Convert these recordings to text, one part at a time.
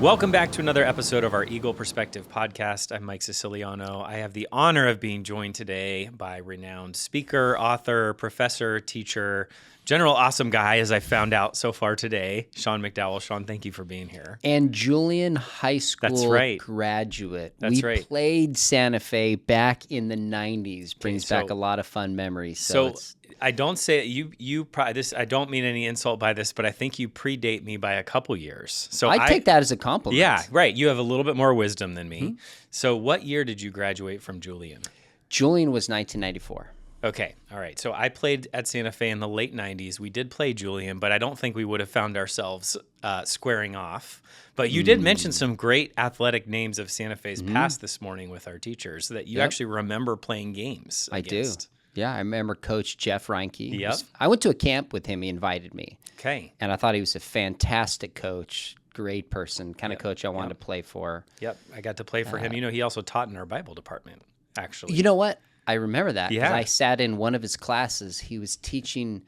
Welcome back to another episode of our Eagle Perspective podcast. I'm Mike Siciliano. I have the honor of being joined today by renowned speaker, author, professor, teacher, general awesome guy, as I found out so far today, Sean McDowell. Sean, thank you for being here. And Julian High School graduate. We played Santa Fe back in the 90s. Brings back a lot of fun memories. So I don't say you probably this. I don't mean any insult by this, but I think you predate me by a couple years. So I take that as a compliment. Yeah, right. You have a little bit more wisdom than me. Mm-hmm. So what year did you graduate from Julian? Julian was 1994. Okay. All right. So I played at Santa Fe in the late 90s. We did play Julian, but I don't think we would have found ourselves squaring off. But you did mention some great athletic names of Santa Fe's past this morning with our teachers that you actually remember playing games against. I do. Yeah, I remember Coach Jeff Reinke. Yep. I went to a camp with him. He invited me. Okay. And I thought he was a fantastic coach, great person, kind of coach I wanted to play for. Yep. I got to play for him. You know, he also taught in our Bible department, actually. You know what? I remember that. Yeah. I sat in one of his classes. He was teaching,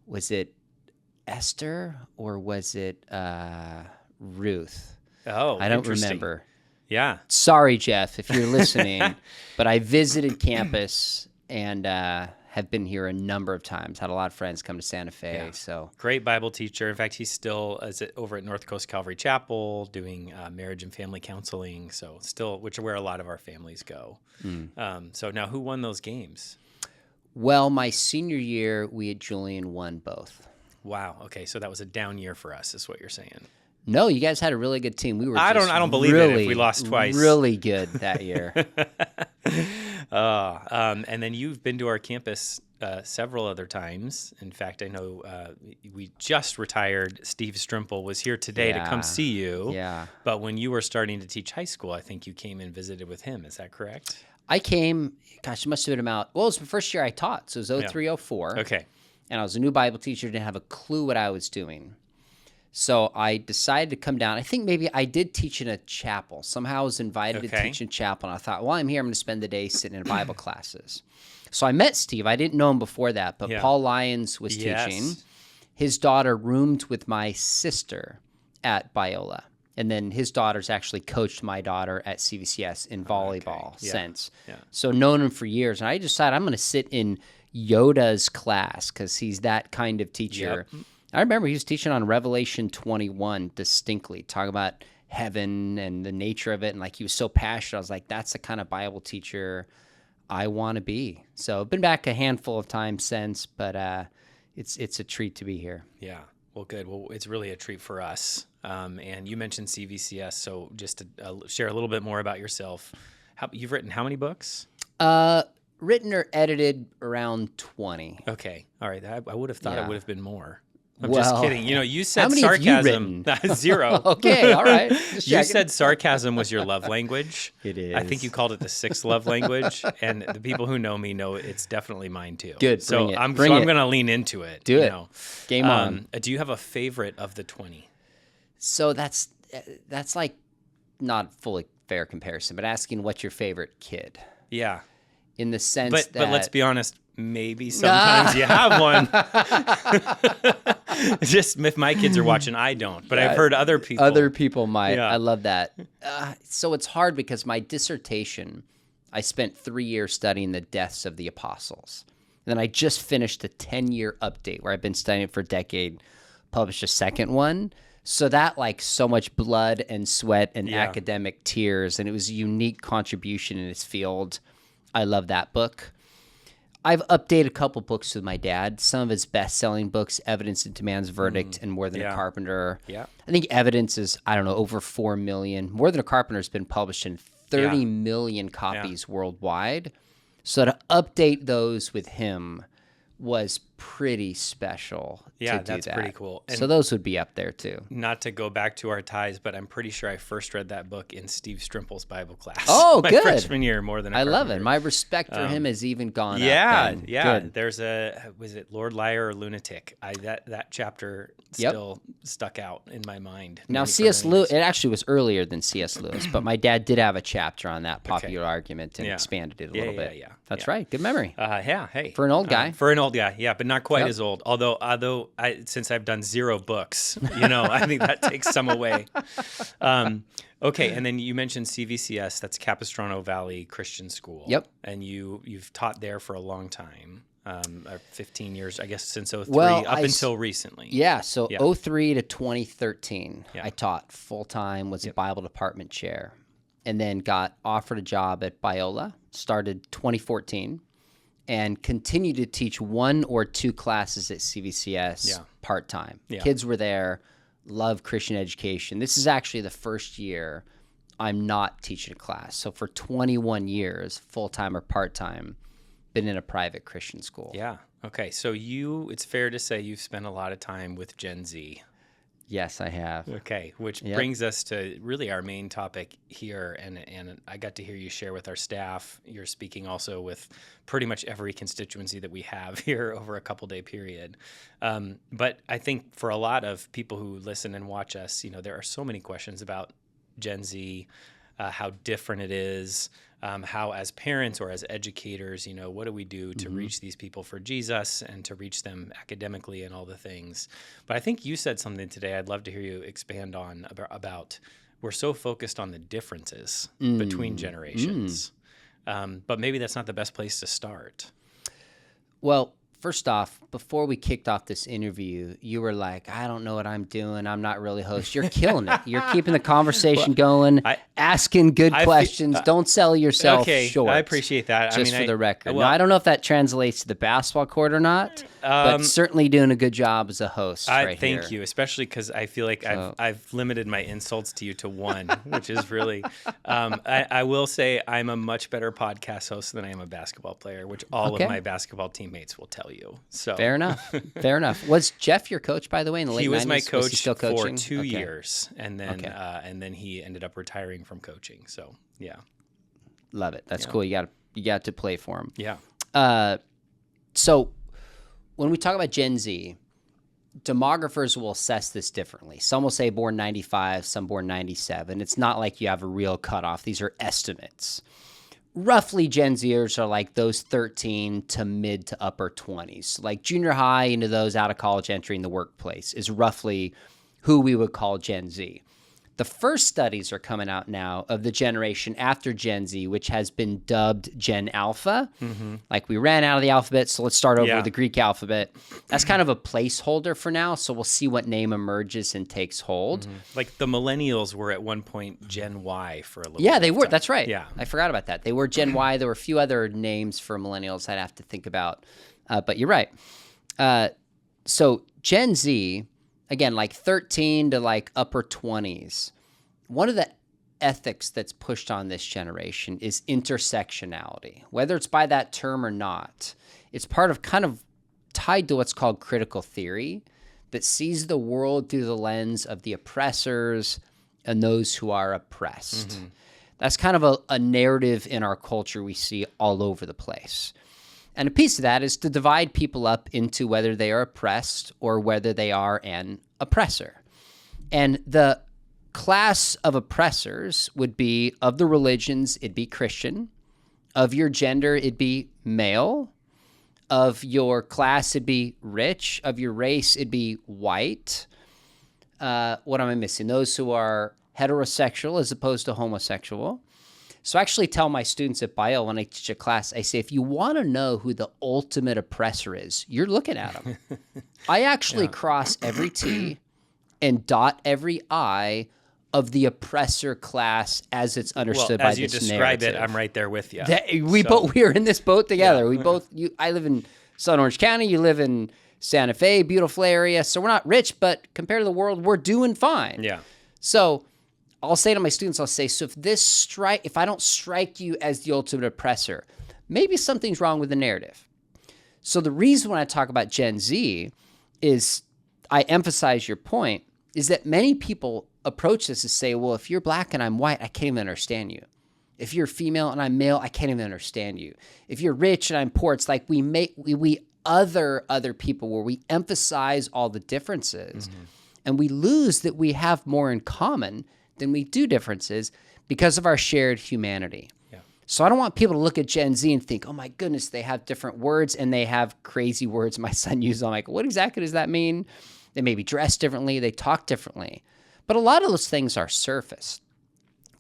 was it Esther or was it Ruth? Oh, I don't remember. Yeah. Sorry, Jeff, if you're listening, but I visited campus and have been here a number of times. Had a lot of friends come to Santa Fe. Yeah. So great Bible teacher. In fact, he's still over at North Coast Calvary Chapel doing marriage and family counseling. So still, which is where a lot of our families go. So now, who won those games? Well, my senior year, we at Julian won both. Wow. Okay, so that was a down year for us, is what you're saying. No, you guys had a really good team. We were. I don't believe it if we lost twice. Really good that year. And then you've been to our campus several other times. In fact, I know we just retired. Steve Strimple was here today to come see you. Yeah. But when you were starting to teach high school, I think you came and visited with him. Is that correct? I came, it must have been about, it was the first year I taught. So it was 03, 04. Okay. And I was a new Bible teacher, didn't have a clue what I was doing. So I decided to come down. I think maybe I did teach in a chapel. Somehow I was invited to teach in chapel. And I thought, well, I'm here. I'm going to spend the day sitting in Bible classes. So I met Steve. I didn't know him before that, but Paul Lyons was teaching. His daughter roomed with my sister at Biola. And then his daughter's actually coached my daughter at CVCS in volleyball since. Yeah. So known him for years. And I decided I'm going to sit in Yoda's class because he's that kind of teacher. Yep. I remember he was teaching on Revelation 21 distinctly, talking about heaven and the nature of it. And like he was so passionate. I was like, that's the kind of Bible teacher I want to be. So I've been back a handful of times since, but it's a treat to be here. Yeah. Well, good. Well, it's really a treat for us. And you mentioned CVCS. So just to share a little bit more about yourself. You've written how many books? Written or edited around 20. Okay. All right. I would have thought it would have been more. I'm just kidding. You know, you said how many sarcasm. Have you written? 0. Okay, all right. You said sarcasm was your love language. It is. I think you called it the sixth love language, and the people who know me know it's definitely mine too. Good. So I'm going to lean into it. Do it. Game on. Do you have a favorite of the 20? So that's like not fully fair comparison, but asking what's your favorite kid. Yeah. In the sense but let's be honest. Maybe sometimes you have one. Just if my kids are watching, I don't. But I've heard other people. Other people might. Yeah. I love that. So it's hard because my dissertation, I spent 3 years studying the deaths of the apostles. And then I just finished a 10-year update where I've been studying it for a decade, published a second one. So that like so much blood and sweat and academic tears, and it was a unique contribution in its field. I love that book. I've updated a couple books with my dad. Some of his best-selling books, Evidence into Man's Verdict and More Than a Carpenter. Yeah. I think Evidence is, over 4 million. More Than a Carpenter has been published in 30 million copies worldwide. So to update those with him was pretty special. Yeah, that's pretty cool. And so those would be up there too. Not to go back to our ties, but I'm pretty sure I first read that book in Steve Strimple's Bible class. Oh, my good. Freshman year, More Than a Carpenter. I love it. My respect for him has even gone up. Yeah. Good. There's was it Lord Liar or Lunatic? That chapter still stuck out in my mind. Now, C.S. Lewis, it actually was earlier than C.S. Lewis, but my dad did have a chapter on that popular argument and expanded it a little bit. Yeah. That's right. Good memory. Hey. For an old guy. Yeah, but but not quite as old. Although since I've done 0 books, I think that takes some away. Okay, and then you mentioned CVCS, that's Capistrano Valley Christian School. Yep. And you've taught there for a long time, 15 years, I guess, since 03 until recently. Yeah, so 03 to 2013, I taught full-time, was a Bible department chair, and then got offered a job at Biola, started 2014, and continued to teach 1 or 2 classes at CVCS part-time. Yeah. Kids were there. Love Christian education. This is actually the first year I'm not teaching a class. So for 21 years, full-time or part-time, been in a private Christian school. Yeah. Okay. So it's fair to say you've spent a lot of time with Gen Z. Yes, I have. Okay, which brings us to really our main topic here, and I got to hear you share with our staff. You're speaking also with pretty much every constituency that we have here over a couple-day period. But I think for a lot of people who listen and watch us, there are so many questions about Gen Z, how different it is, how as parents or as educators, what do we do to reach these people for Jesus and to reach them academically and all the things. But I think you said something today I'd love to hear you expand on about we're so focused on the differences between generations. But maybe that's not the best place to start. Well, first off, before we kicked off this interview, you were like, I don't know what I'm doing. I'm not really host. You're killing it. You're keeping the conversation going, asking good questions. Don't sell yourself short. I appreciate that. Just for the record. Now, I don't know if that translates to the basketball court or not, but certainly doing a good job as a host Thank you, especially because I feel like I've limited my insults to you to 1, which is really, I will say I'm a much better podcast host than I am a basketball player, which all of my basketball teammates will tell you. So fair enough. Fair enough. Was Jeff your coach, by the way, in the late 90s? He was my coach still for 2 years, and then he ended up retiring from coaching. So love it. That's cool. You got to play for him. Yeah. So when we talk about Gen Z, demographers will assess this differently. Some will say born 95, some born 97. It's not like you have a real cutoff. These are estimates. Roughly, Gen Zers are like those 13 to mid to upper 20s. Like junior high into those out of college entering the workplace is roughly who we would call Gen Z. The first studies are coming out now of the generation after Gen Z, which has been dubbed Gen Alpha. Like we ran out of the alphabet, so let's start over with the Greek alphabet. That's kind of a placeholder for now, so we'll see what name emerges and takes hold. Like the millennials were at one point Gen Y for a little bit. Yeah, they were. Time. That's right. Yeah. I forgot about that. They were Gen Y. There were a few other names for millennials I'd have to think about, but you're right. So Gen Z, again, like 13 to like upper 20s, one of the ethics that's pushed on this generation is intersectionality. Whether it's by that term or not, it's part of kind of tied to what's called critical theory that sees the world through the lens of the oppressors and those who are oppressed. That's kind of a narrative in our culture we see all over the place. And a piece of that is to divide people up into whether they are oppressed or whether they are an oppressor. And the class of oppressors would be, of the religions, it'd be Christian. Of your gender, it'd be male. Of your class, it'd be rich. Of your race, it'd be white. What am I missing? Those who are heterosexual as opposed to homosexual. So I actually tell my students at Bio when I teach a class, I say, if you want to know who the ultimate oppressor is, you're looking at them. I actually cross every T and dot every I of the oppressor class as it's understood by this narrative. As you describe it, I'm right there with you. We are in this boat together. Yeah. I live in Southern Orange County. You live in Santa Fe, beautiful area. So we're not rich, but compared to the world, we're doing fine. Yeah. So I'll say to my students, so if I don't strike you as the ultimate oppressor, maybe something's wrong with the narrative. So the reason when I talk about Gen Z is I emphasize your point is that many people approach this and say, well, if you're black and I'm white, I can't even understand you. If you're female and I'm male, I can't even understand you. If you're rich and I'm poor, it's like we other people where we emphasize all the differences and we lose that we have more in common than we do differences because of our shared humanity. Yeah. So I don't want people to look at Gen Z and think, oh my goodness, they have different words and they have crazy words my son uses. I'm like, what exactly does that mean? They maybe dress differently, they talk differently. But a lot of those things are surface.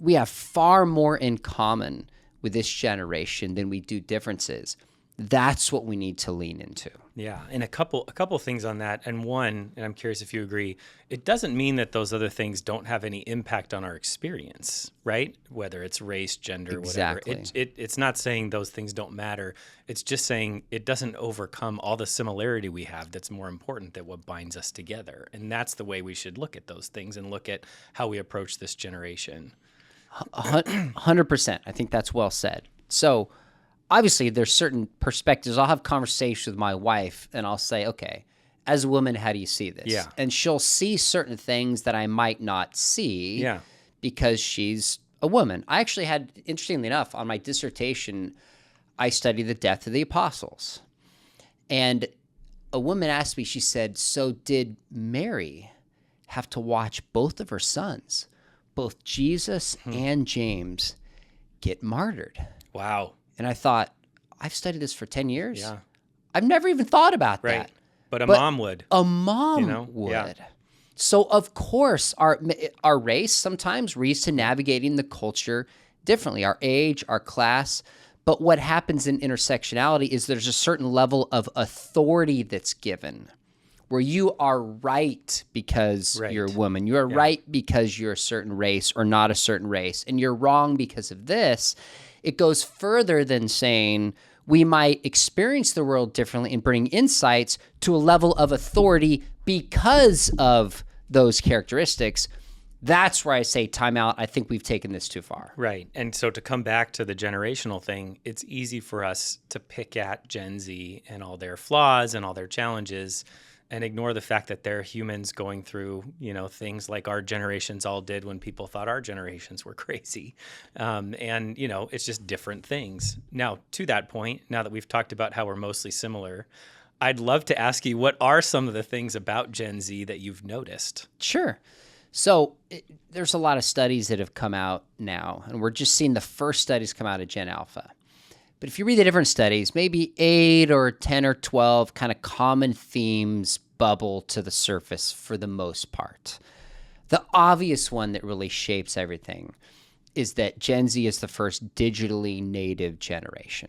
We have far more in common with this generation than we do differences. That's what we need to lean into. Yeah, and a couple things on that. And one, and I'm curious if you agree, it doesn't mean that those other things don't have any impact on our experience, right? Whether it's race, gender, Exactly. whatever. It's not saying those things don't matter. It's just saying it doesn't overcome all the similarity we have that's more important than what binds us together. And that's the way we should look at those things and look at how we approach this generation. 100%. I think that's well said. So obviously there's certain perspectives. I'll have conversations with my wife and I'll say, okay, as a woman, how do you see this? Yeah. And she'll see certain things that I might not see Yeah. because she's a woman. I actually had, interestingly enough, on my dissertation, I studied the death of the apostles. And a woman asked me, she said, so did Mary have to watch both of her sons, both Jesus and James, get martyred? Wow. And I thought, I've studied this for 10 years. Yeah. I've never even thought about Right. that. But a mom would. A mom You know? would. Yeah. So, of course, our race sometimes reads to navigating the culture differently, our age, our class. But what happens in intersectionality is there's a certain level of authority that's given where you are right because Right. you're a woman. You are right because you're a certain race or not a certain race. And you're wrong because of this. It goes further than saying we might experience the world differently and bring insights to a level of authority because of those characteristics. That's where I say time out. I think we've taken this too far. Right. And so to come back to the generational thing, it's easy for us to pick at Gen Z and all their flaws and all their challenges and ignore the fact that they're humans going through, things like our generations all did when people thought our generations were crazy. And, it's just different things. Now, to that point, now that we've talked about how we're mostly similar, I'd love to ask you, what are some of the things about Gen Z that you've noticed? Sure. So there's a lot of studies that have come out now, and we're just seeing the first studies come out of Gen Alpha. But if you read the different studies, maybe 8 or 10 or 12 kind of common themes bubble to the surface for the most part. The obvious one that really shapes everything is that Gen Z is the first digitally native generation.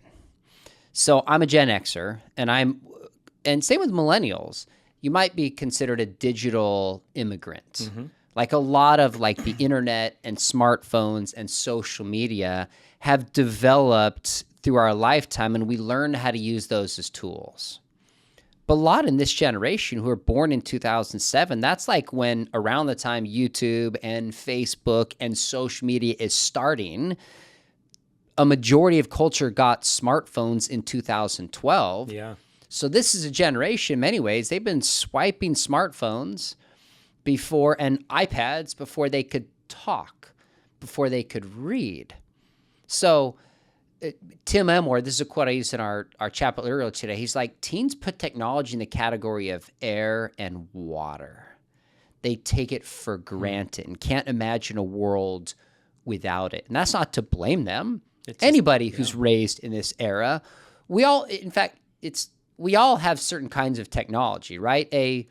So I'm a Gen Xer, and same with millennials. You might be considered a digital immigrant. Mm-hmm. Like a lot of the internet and smartphones and social media have developed through our lifetime, and we learn how to use those as tools. But a lot in this generation who are born in 2007, that's like when around the time YouTube and Facebook and social media is starting, a majority of culture got smartphones in 2012. Yeah. So this is a generation, in many ways, they've been swiping smartphones before and iPads before they could talk, before they could read. So Tim Elmore, this is a quote I used in our chapel earlier today. He's like, teens put technology in the category of air and water. They take it for granted and can't imagine a world without it. And that's not to blame them. Anybody who's raised in this era, we all have certain kinds of technology, right? A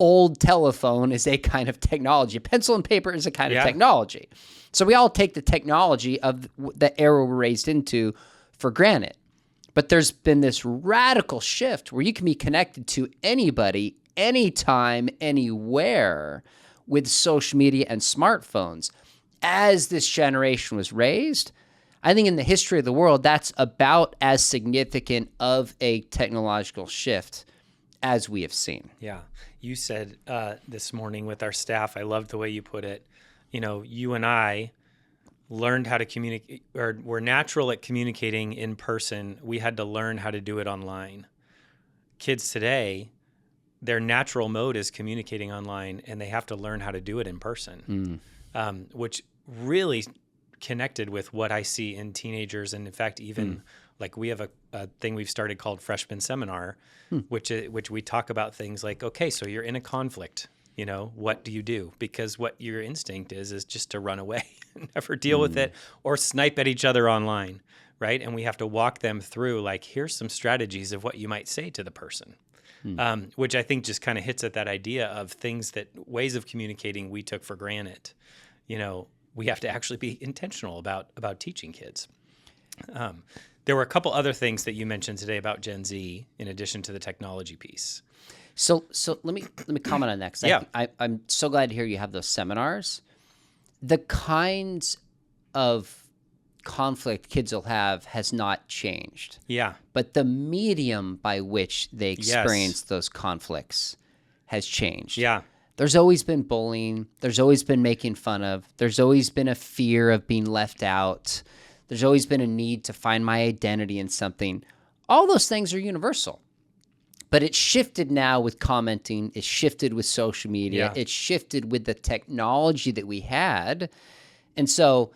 old telephone is a kind of technology. A pencil and paper is a kind of technology. So we all take the technology of the era we're raised into for granted. But there's been this radical shift where you can be connected to anybody, anytime, anywhere with social media and smartphones. As this generation was raised, I think in the history of the world, that's about as significant of a technological shift as we have seen. Yeah. You said this morning with our staff, I loved the way you put it. You and I learned how to communicate, or were natural at communicating in person. We had to learn how to do it online. Kids today, their natural mode is communicating online, and they have to learn how to do it in person, which really connected with what I see in teenagers. And in fact, even we have a thing we've started called Freshman Seminar, which we talk about things like, okay, so you're in a conflict. what do you do? Because what your instinct is just to run away and never deal with it or snipe at each other online, right? And we have to walk them through, like, here's some strategies of what you might say to the person, which I think just kind of hits at that idea of ways of communicating we took for granted. We have to actually be intentional about teaching kids. There were a couple other things that you mentioned today about Gen Z, in addition to the technology piece. So let me comment on that. 'Cause Yeah. I'm so glad to hear you have those seminars. The kinds of conflict kids will have has not changed. Yeah. But the medium by which they experience Yes. those conflicts has changed. Yeah. There's always been bullying. There's always been making fun of. There's always been a fear of being left out. There's always been a need to find my identity in something. All those things are universal. But it's shifted now with commenting. It's shifted with social media. Yeah. It's shifted with the technology that we had. And so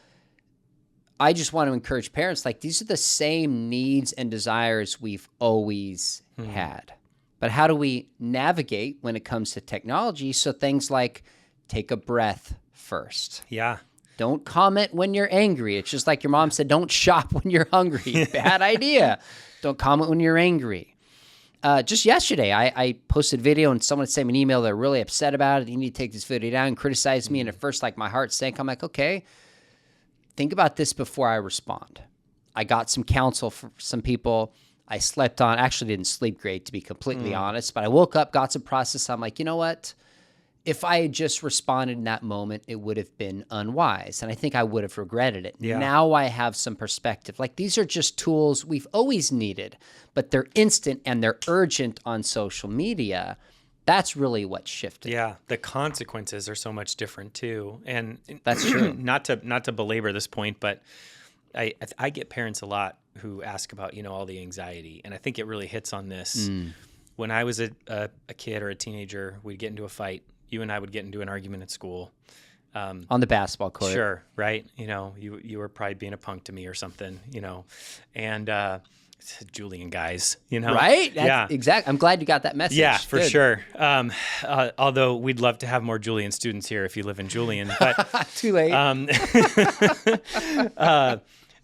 I just want to encourage parents, like, these are the same needs and desires we've always had. But how do we navigate when it comes to technology? So things like take a breath first. Yeah. Don't comment when you're angry. It's just like your mom said, don't shop when you're hungry. Bad idea. Don't comment when you're angry. Just yesterday, I posted a video and someone sent me an email. They're really upset about it. You need to take this video down and criticize me. And at first, like, my heart sank. I'm like, okay, think about this before I respond. I got some counsel from some people. I slept on, actually didn't sleep great, to be completely honest, but I woke up, got some process. I'm like, you know what? If I had just responded in that moment, it would have been unwise. And I think I would have regretted it. Yeah. Now I have some perspective. Like, these are just tools we've always needed, but they're instant and they're urgent on social media. That's really what shifted. Yeah. The consequences are so much different too. And That's true. not to belabor this point, but I get parents a lot who ask about, all the anxiety. And I think it really hits on this. When I was a kid or a teenager, we'd get into a fight. You and I would get into an argument at school. On the basketball court. Sure, right? You were probably being a punk to me or something, and Julian guys, Right? Yeah. Exactly. I'm glad you got that message. Yeah, for Good. sure. Although we'd love to have more Julian students here if you live in Julian. But Too late.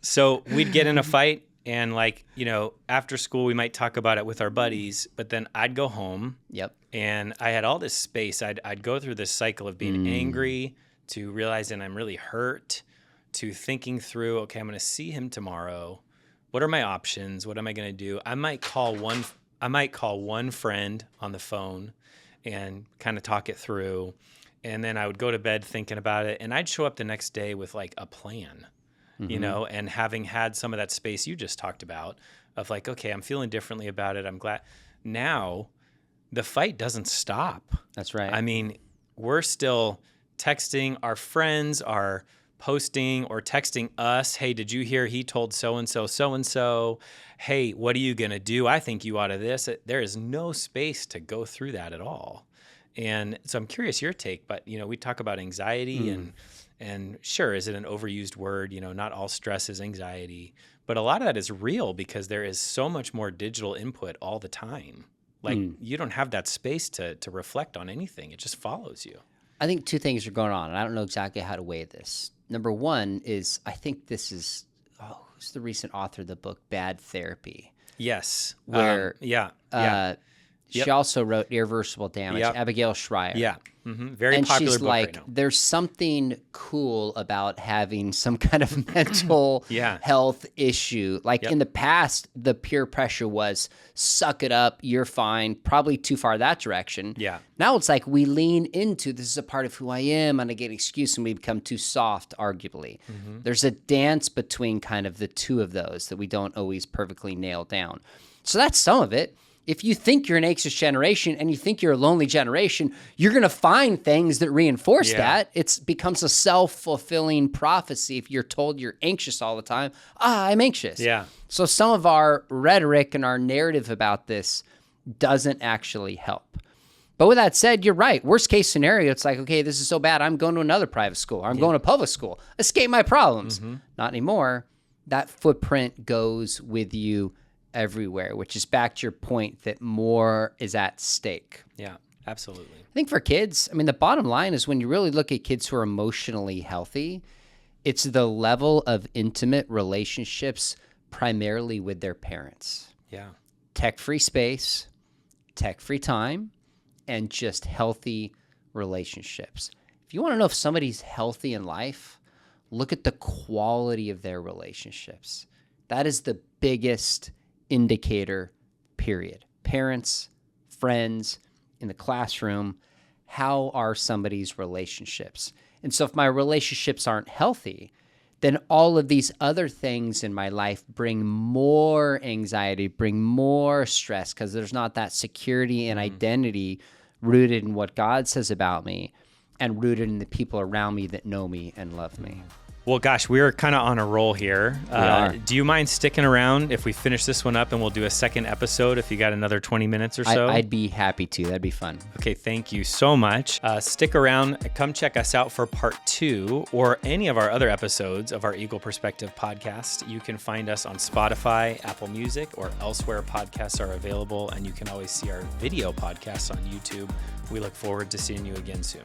So we'd get in a fight and, after school we might talk about it with our buddies, but then I'd go home. Yep. And I had all this space. I'd go through this cycle of being angry, to realizing I'm really hurt, to thinking through, okay, I'm going to see him tomorrow. What are my options? What am I going to do? I might call one friend on the phone and kind of talk it through. And then I would go to bed thinking about it. And I'd show up the next day with, like, a plan, and having had some of that space you just talked about of, like, okay, I'm feeling differently about it. I'm glad now. The fight doesn't stop. That's right. I mean, we're still texting. Our friends are posting or texting us, hey, did you hear he told so-and-so, so-and-so? Hey, what are you going to do? I think you ought to this. There is no space to go through that at all. And so I'm curious your take, but, we talk about anxiety and sure, is it an overused word? Not all stress is anxiety, but a lot of that is real because there is so much more digital input all the time. Like, you don't have that space to reflect on anything. It just follows you. I think two things are going on, and I don't know exactly how to weigh this. Number one is, I think this is, who's the recent author of the book, Bad Therapy? Yes. Where Yep. she also wrote Irreversible Damage, Yep. Abigail Schreier. Yeah. Very and popular she's book like, right now. there's something cool about having some kind of mental health issue. Like in the past, the peer pressure was suck it up, you're fine, probably too far that direction. Yeah. Now it's like we lean into this is a part of who I am and I get an excuse and we become too soft, arguably. There's a dance between kind of the two of those that we don't always perfectly nail down. So that's some of it. If you think you're an anxious generation and you think you're a lonely generation, you're going to find things that reinforce that. It becomes a self-fulfilling prophecy if you're told you're anxious all the time. I'm anxious. Yeah. So some of our rhetoric and our narrative about this doesn't actually help. But with that said, you're right. Worst case scenario, it's like, okay, this is so bad, I'm going to another private school. Or I'm going to public school. Escape my problems. Not anymore. That footprint goes with you everywhere, which is back to your point that more is at stake. Yeah, Absolutely. I think for kids, I mean, the bottom line is when you really look at kids who are emotionally healthy, it's the level of intimate relationships primarily with their parents. Yeah. Tech-free space, tech-free time, and just healthy relationships. If you want to know if somebody's healthy in life, look at the quality of their relationships. That is the biggest indicator, period. Parents, friends, in the classroom, how are somebody's relationships? And so if my relationships aren't healthy, then all of these other things in my life bring more anxiety, bring more stress, because there's not that security and identity rooted in what God says about me and rooted in the people around me that know me and love me. Well, gosh, we're kind of on a roll here. We are. Do you mind sticking around if we finish this one up and we'll do a second episode if you got another 20 minutes or so? I'd be happy to. That'd be fun. Okay, thank you so much. Stick around. Come check us out for part 2 or any of our other episodes of our Eagle Perspective podcast. You can find us on Spotify, Apple Music, or elsewhere podcasts are available. And you can always see our video podcasts on YouTube. We look forward to seeing you again soon.